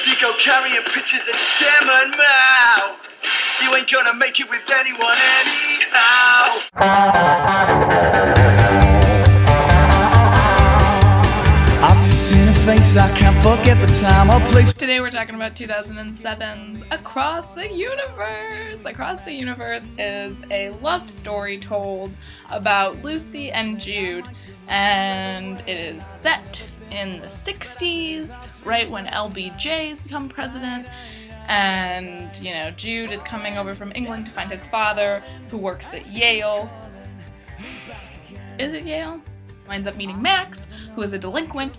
If you go carrying pictures at Sherman Mao, you ain't gonna make it with anyone anyhow. I've just seen a face, I can't forget the time or place. Today we're talking about 2007's Across the Universe. Across the Universe is a love story told about Lucy and Jude, and it is set in the 60s, right when LBJ has become president. And, you know, Jude is coming over from England to find his father, who works at Yale. Is it Yale? Winds up meeting Max, who is a delinquent,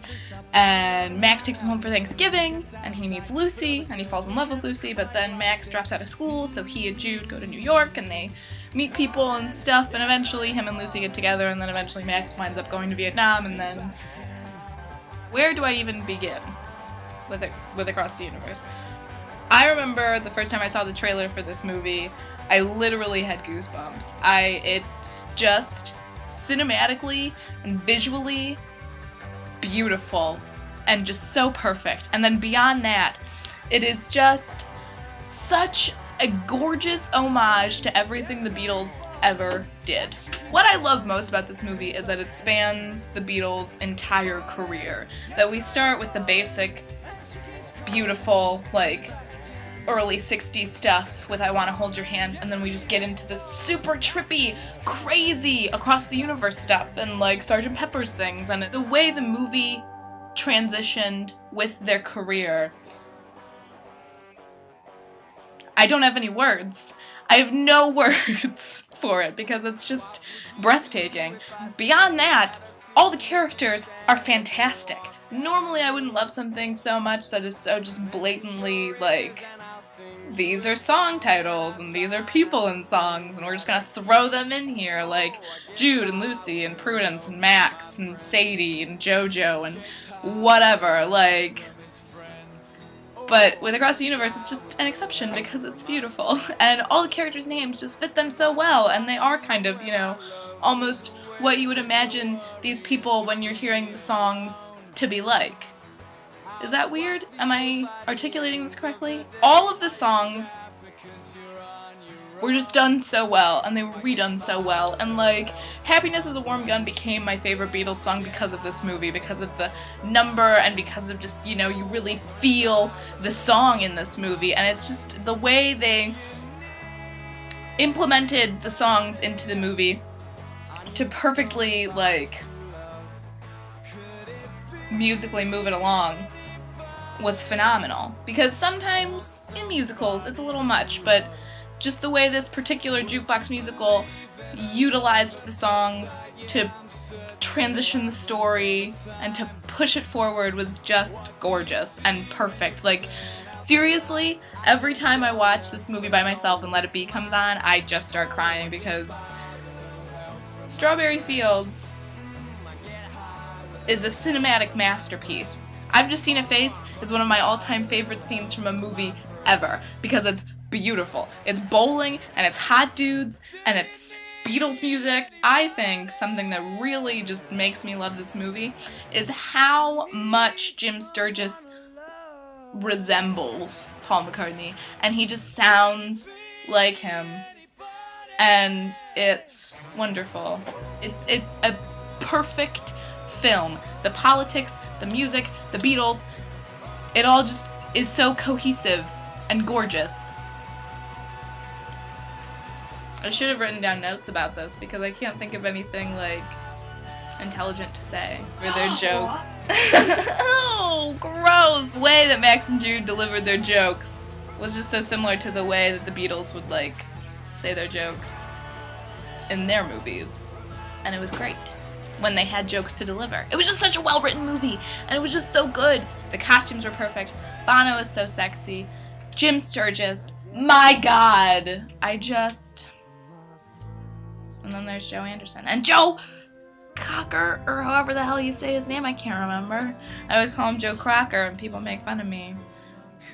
and Max takes him home for Thanksgiving, and he meets Lucy, and he falls in love with Lucy, but then Max drops out of school, so he and Jude go to New York, and they meet people and stuff, and eventually him and Lucy get together, and then eventually Max winds up going to Vietnam, and then... where do I even begin with Across the Universe? I remember the first time I saw the trailer for this movie, I literally had goosebumps. It's just cinematically and visually beautiful and just so perfect. And then beyond that, it is just such a gorgeous homage to everything the Beatles ever did. What I love most about this movie is that it spans the Beatles' entire career. That we start with the basic, beautiful, like, early 60s stuff with I Wanna Hold Your Hand, and then we just get into this super trippy, crazy Across the Universe stuff and like Sgt. Pepper's things, and the way the movie transitioned with their career. I don't have any words. I have no words for it because it's just breathtaking. Beyond that, all the characters are fantastic. Normally I wouldn't love something so much that is so just blatantly like, these are song titles, and these are people in songs, and we're just gonna throw them in here, like Jude and Lucy and Prudence and Max and Sadie and JoJo and whatever, like... But with Across the Universe, it's just an exception because it's beautiful, and all the characters' names just fit them so well, and they are kind of, you know, almost what you would imagine these people when you're hearing the songs to be like. Is that weird? Am I articulating this correctly? All of the songs were just done so well, and they were redone so well, and like, Happiness is a Warm Gun became my favorite Beatles song because of this movie, because of the number, and because of just, you know, you really feel the song in this movie, and it's just the way they implemented the songs into the movie to perfectly, like, musically move it along was phenomenal. Because sometimes in musicals it's a little much, but just the way this particular jukebox musical utilized the songs to transition the story and to push it forward was just gorgeous and perfect. Like, seriously, every time I watch this movie by myself and Let It Be comes on, I just start crying because Strawberry Fields is a cinematic masterpiece. I've Just Seen a Face is one of my all-time favorite scenes from a movie ever because it's beautiful. It's bowling, and it's hot dudes, and it's Beatles music. I think something that really just makes me love this movie is how much Jim Sturgis resembles Paul McCartney, and he just sounds like him, and it's wonderful. It's a perfect film. The politics, the music, the Beatles, it all just is so cohesive and gorgeous. I should have written down notes about this because I can't think of anything, like, intelligent to say. Or their jokes. Oh, gross! The way that Max and Jude delivered their jokes was just so similar to the way that the Beatles would, like, say their jokes in their movies. And it was great when they had jokes to deliver. It was just such a well-written movie, and it was just so good. The costumes were perfect. Bono is so sexy. Jim Sturgis, my God! And then there's Joe Anderson. And Joe Cocker, or however the hell you say his name, I can't remember. I always call him Joe Crocker, and people make fun of me.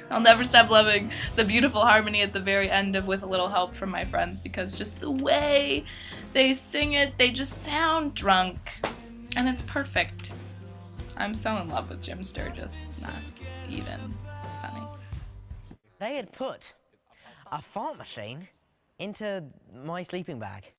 I'll never stop loving the beautiful harmony at the very end of With a Little Help from My Friends, because just the way they sing it, they just sound drunk. And it's perfect. I'm so in love with Jim Sturgis. It's not even funny. They had put a fart machine into my sleeping bag.